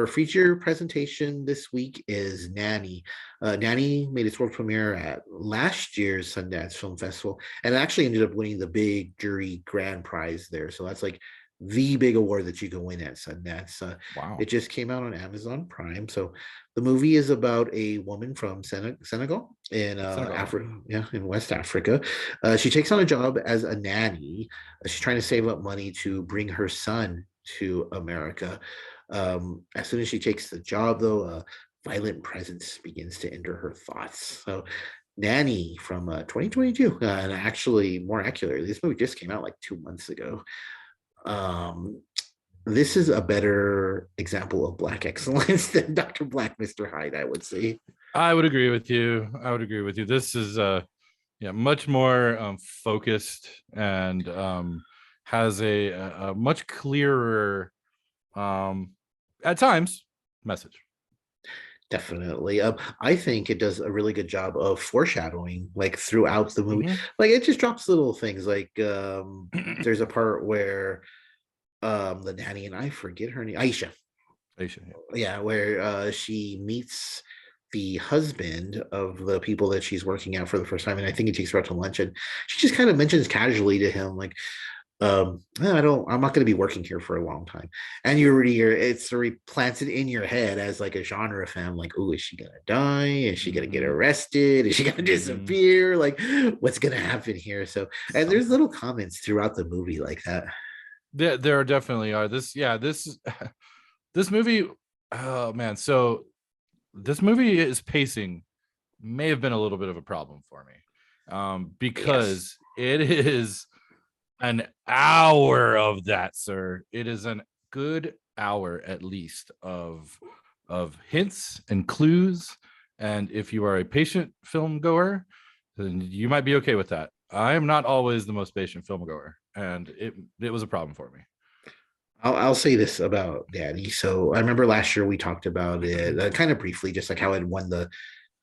our feature presentation this week is Nanny. Nanny made its world premiere at last year's Sundance Film Festival and actually ended up winning the big jury grand prize there. So that's like the big award that you can win at Sundance. Wow. It just came out on Amazon Prime. So the movie is about a woman from Senegal in Senegal. Africa, yeah, in West Africa. She takes on a job as a nanny. She's trying to save up money to bring her son to America. As soon as she takes the job, though, a violent presence begins to enter her thoughts. So, Nanny from 2022, and actually, more accurately, this movie just came out like 2 months ago. Um, this is a better example of Black excellence than Dr. Black, Mr. Hyde, I would say. I would agree with you. This is much more focused and has a much clearer at times message. Definitely. I think it does a really good job of foreshadowing, like throughout the movie. Mm-hmm. Like it just drops little things. Like there's a part where the nanny, and I forget her name, Aisha. Aisha, Yeah, where she meets the husband of the people that she's working out for the first time, and I think he takes her out to lunch, and she just kind of mentions casually to him, like, I'm not going to be working here for a long time. And it's already planted in your head as like a genre fan, like, oh, is she going to die? Is she going to get arrested? Is she going to disappear? Like, what's going to happen here? So, and there's little comments throughout the movie like that. There definitely are. This movie, oh man. So this movie is pacing may have been a little bit of a problem for me. Because it is an hour of that, sir. It is a good hour at least of hints and clues. And if you are a patient film goer, then you might be okay with that. I am not always the most patient film goer, and it was a problem for me. I'll say this about Daddy. So I remember last year we talked about it kind of briefly, just like how it won the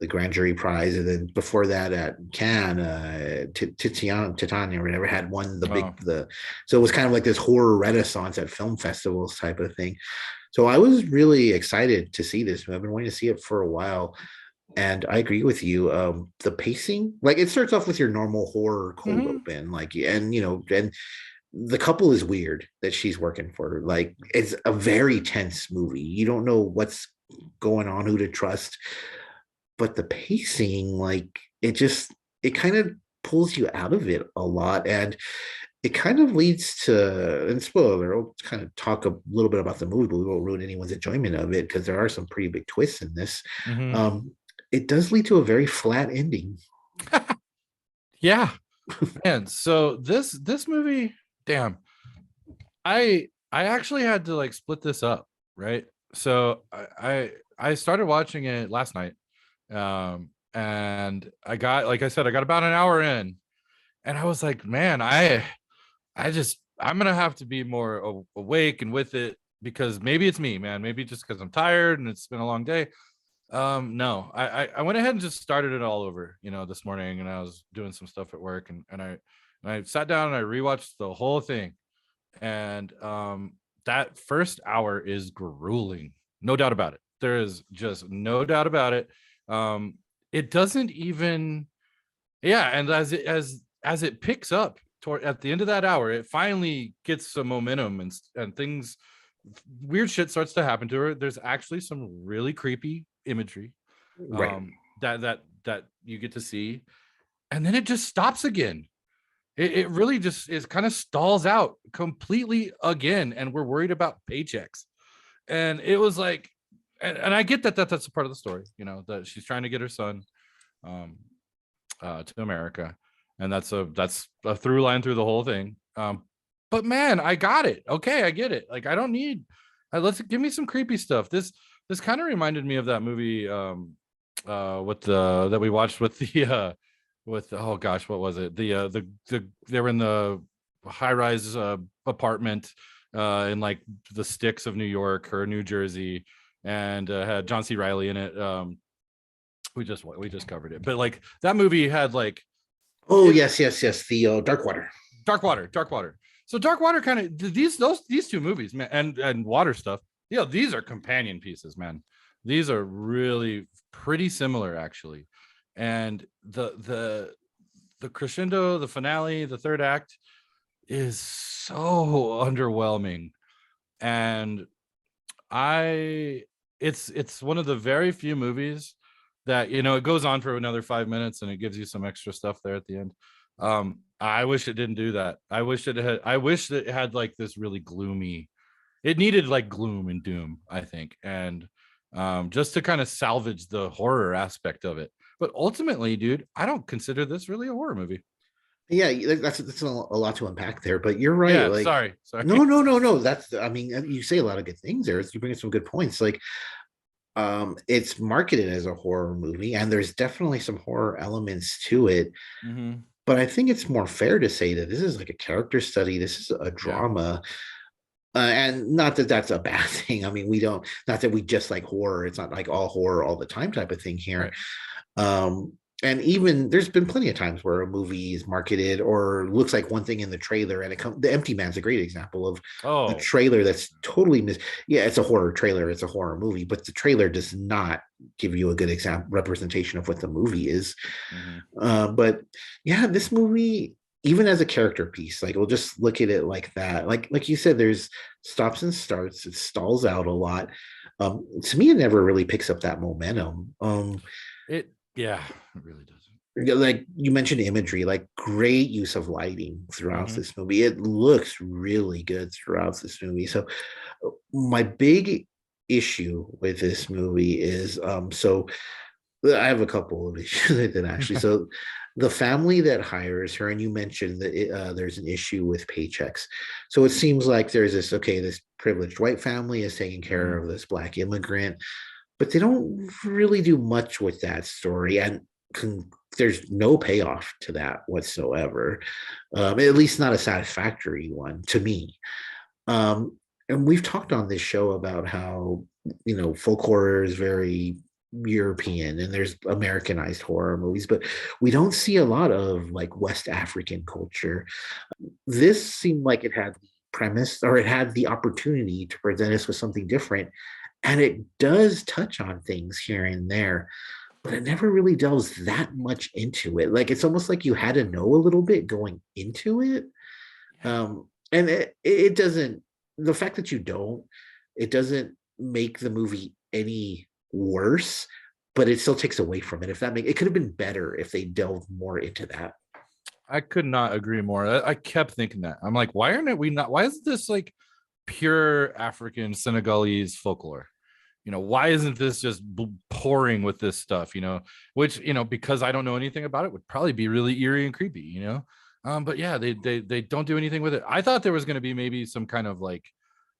grand jury prize, and then before that at Cannes, Titania or whatever had won so it was kind of like this horror renaissance at film festivals type of thing. So I was really excited to see this. I've been wanting to see it for a while, and I agree with you. The pacing, like it starts off with your normal horror cold open, like, and and the couple is weird that she's working for. Like it's a very tense movie. You don't know what's going on, who to trust, but the pacing, like it kind of pulls you out of it a lot, and it kind of leads to, and spoiler, I'll kind of talk a little bit about the movie, but we won't ruin anyone's enjoyment of it because there are some pretty big twists in this. It does lead to a very flat ending. Yeah. And so this movie, damn, I actually had to like split this up, right? So I started watching it last night. And I got, like I said, I got about an hour in, and I was like, man, I'm gonna have to be more awake and with it, because maybe it's me, man. Maybe just because I'm tired and it's been a long day. No, I went ahead and just started it all over, this morning, and I was doing some stuff at work, and I sat down and I rewatched the whole thing, and that first hour is grueling, no doubt about it. There is just no doubt about it. It doesn't even, and as it picks up toward at the end of that hour, it finally gets some momentum, and things, weird shit starts to happen to her. There's actually some really creepy imagery, Right. that you get to see, and then it just stops again. It really just is kind of stalls out completely again, and we're worried about paychecks. And it was like, and I get that's a part of the story, that she's trying to get her son to America, and that's a through line through the whole thing. But man, I got it. Okay, I get it. Like, I don't need, let's give me some creepy stuff. This kind of reminded me of that movie with that we watched with the with, oh gosh, what was it? The they were in the high rise apartment in like the sticks of New York or New Jersey, and had John C. Reilly in it. We just covered it, but like that movie had like, Yes, the Dark Water. So Dark Water kind of, these two movies, man, and water stuff, these are companion pieces, man. These are really pretty similar, actually. And the crescendo, the finale, the third act is so underwhelming. And I it's one of the very few movies that, it goes on for another 5 minutes and it gives you some extra stuff there at the end. I wish it didn't do that. I wish that it had like this really gloomy, it needed like gloom and doom, I think. And just to kind of salvage the horror aspect of it. But ultimately, dude, I don't consider this really a horror movie. Yeah, that's a lot to unpack there, but you're right. Yeah, Like, sorry. no, no, no, no. That's, I mean, you say a lot of good things there. You bring up some good points. Like, it's marketed as a horror movie, and there's definitely some horror elements to it. Hmm. But I think it's more fair to say that this is like a character study. This is a Yeah. drama. And not that that's a bad thing. I mean, we don't, not that we just like horror. It's not like all horror all the time type of thing here. Right. Um, and even there's been plenty of times where a movie is marketed or looks like one thing in the trailer, and it comes. The Empty Man's a great example of a Oh, trailer that's totally Yeah, it's a horror trailer, it's a horror movie, but the trailer does not give you a good example representation of what the movie is. hmm, But yeah, this movie, even as a character piece, like we'll just look at it like that. Like you said, there's stops and starts. It stalls out a lot. To me, it never really picks up that momentum. yeah, it really doesn't. Like you mentioned imagery, like great use of lighting throughout Hmm. this movie. It looks really good throughout this movie. So my big issue with this movie is so I have a couple of issues with it actually. So the family that hires her, and you mentioned that there's an issue with paychecks. So it seems like there's this, okay, this privileged white family is taking care Hmm. of this black immigrant, but they don't really do much with that story. And there's no payoff to that whatsoever, at least not a satisfactory one to me. Um, and we've talked on this show about how, folk horror is very European and there's Americanized horror movies, but we don't see a lot of like West African culture. This seemed like it had the premise, or it had the opportunity to present us with something different. And it does touch on things here and there, but it never really delves that much into it. Like it's almost like you had to know a little bit going into it. And it doesn't, the fact that you don't, it doesn't make the movie any worse, but it still takes away from it. If that make it could have been better if they delved more into that. I could not agree more. I kept thinking that. I'm like, why aren't we not? Why isn't this like pure African Senegalese folklore? Why isn't this just pouring with this stuff? Which, because I don't know anything about it, would probably be really eerie and creepy. But yeah, they don't do anything with it. I thought there was going to be maybe some kind of like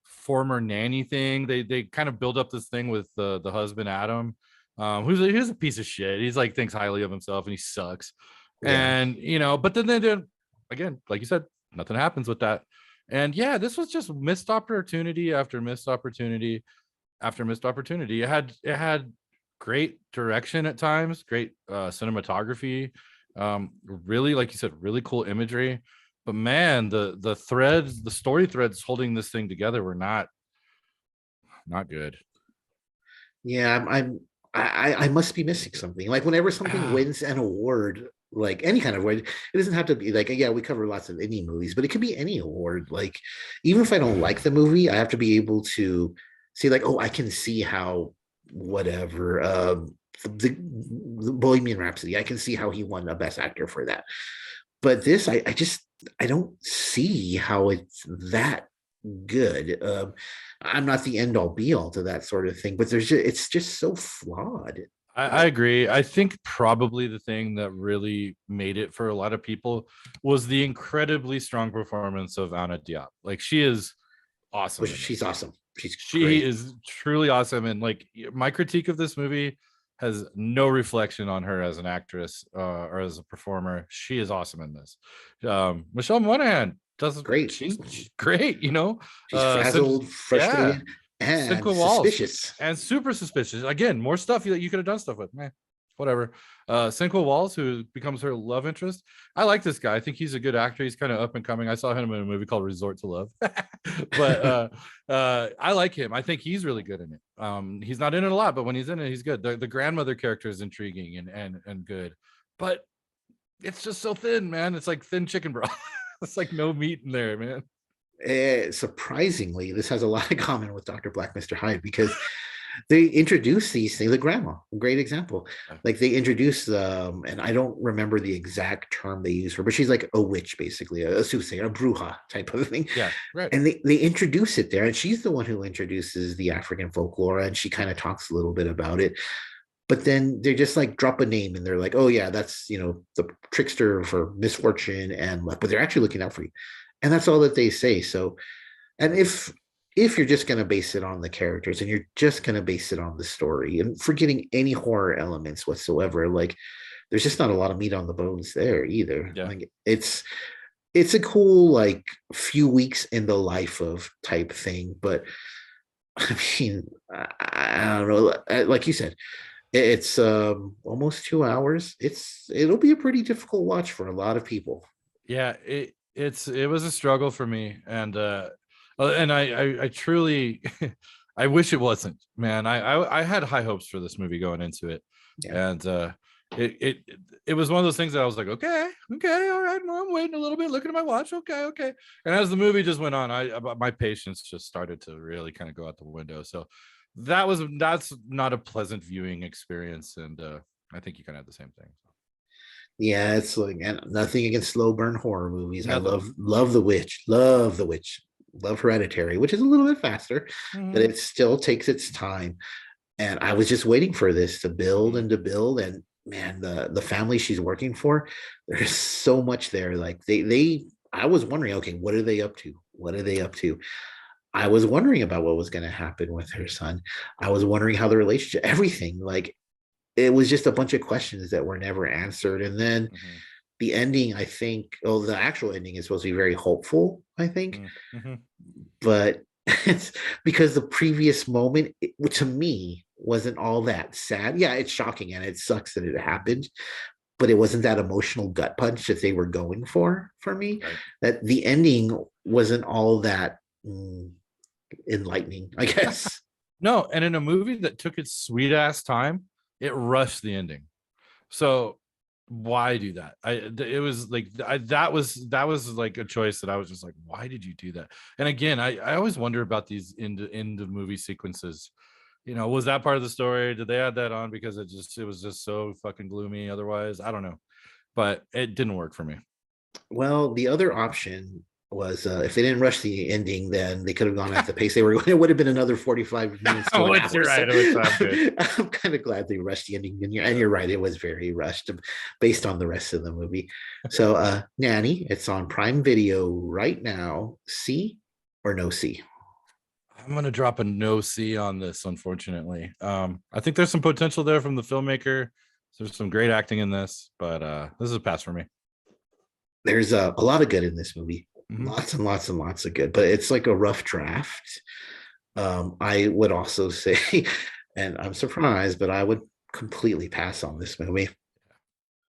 former nanny thing. They kind of build up this thing with the husband Adam, who's a piece of shit. He's like thinks highly of himself and he sucks. Yeah. And but then again, like you said, nothing happens with that. And yeah, this was just missed opportunity after missed opportunity after missed opportunity. It had great direction at times, great cinematography, really, like you said, really cool imagery. But man, the threads, the story threads holding this thing together were not good. Yeah, I must be missing something. Like whenever something Ah, wins an award, like any kind of award, it doesn't have to be like, yeah, we cover lots of indie movies, but it could be any award. Like even if I don't like the movie, I have to be able to see like, oh, I can see how whatever the Bohemian Rhapsody, I can see how he won a best actor for that. But this, I just I don't see how it's that good. I'm not the end all be all to that sort of thing, but it's just so flawed. I agree. I think probably the thing that really made it for a lot of people was the incredibly strong performance of Anna Diop. Like she is But awesome in she's this. awesome. She's She great. is truly awesome. And like my critique of this movie has no reflection on her as an actress or as a performer. She is awesome in this. Michelle Monaghan does Great. she's great, She's frazzled, Yeah. frustrated, and Cynthia Walsh suspicious. and super suspicious. Again, more stuff that you could have done stuff with, man. whatever. Sinqua Walls, who becomes her love interest. I like this guy. I think he's a good actor. He's kind of up and coming. I saw him in a movie called Resort to Love. But I like him. I think he's really good in it. He's not in it a lot, but when he's in it, he's good. The grandmother character is intriguing and good, but it's just so thin, man. It's like thin chicken broth. It's like no meat in there, man. Surprisingly, this has a lot in common with Dr. Black, Mr. Hyde, because they introduce these things. The grandma, great example. Like they introduce and I don't remember the exact term they use for, but she's like a witch, basically, a soothsayer, a bruja type of thing. Yeah, right. And they introduce it there, and she's the one who introduces the African folklore, and she kind of talks a little bit about it. But then they just like drop a name, and they're like, "Oh yeah, that's the trickster for misfortune and luck," but they're actually looking out for you, and that's all that they say. So, and if you're just going to base it on the characters and you're just going to base it on the story and forgetting any horror elements whatsoever, like there's just not a lot of meat on the bones there either. Yeah. Like it's a cool like few weeks in the life of type thing, but I mean, I don't know. Like you said, it's almost 2 hours. It'll be a pretty difficult watch for a lot of people. Yeah, it was a struggle for me, and I truly I wish it wasn't, man. I had high hopes for this movie going into it, Yeah. and it was one of those things that I was like, okay, all right, no, I'm waiting a little bit, looking at my watch, okay. And as the movie just went on, my patience just started to really kind of go out the window. So that's not a pleasant viewing experience, and I think you kind of have the same thing. Yeah, it's like, and nothing against slow burn horror movies. I Nothing. love the witch, love Hereditary, which is a little bit faster, but Mhm. it still takes its time. And I was just waiting for this to build Mhm. and to build. And man, the family she's working for, there's so much there. Like I was wondering, okay, what are they up to? What are they up to? I was wondering about what was going to happen with her son. I was wondering how the relationship, everything, like it was just a bunch of questions that were never answered. And then Mhm. the ending, I think, oh, the actual ending is supposed to be very hopeful, I think, Mhm. but it's because the previous moment, to me, wasn't all that sad. Yeah, it's shocking and it sucks that it happened, but it wasn't that emotional gut punch that they were going for me. Right. That the ending wasn't all that enlightening, I guess. No, and in a movie that took its sweet ass time, it rushed the ending. So why do that? It was like that was like a choice that I was just like, why did you do that? And again, I always wonder about these end of movie sequences. Was that part of the story? Did they add that on because it was just so fucking gloomy? Otherwise, I don't know, but it didn't work for me. Well, the other option was if they didn't rush the ending, then they could have gone at the pace they were going. It would have been another 45 minutes to an Which hour. you're right, which sounds good. I'm kind of glad they rushed the ending. And you're right, it was very rushed based on the rest of the movie. So, Nanny, it's on Prime Video right now. See or no see? I'm gonna drop a no C on this, unfortunately. I think there's some potential there from the filmmaker. There's some great acting in this, but this is a pass for me. There's a lot of good in this movie. Mhm. Lots and lots and lots of good, but it's like a rough draft. I would also say, and I'm surprised, but I would completely pass on this movie.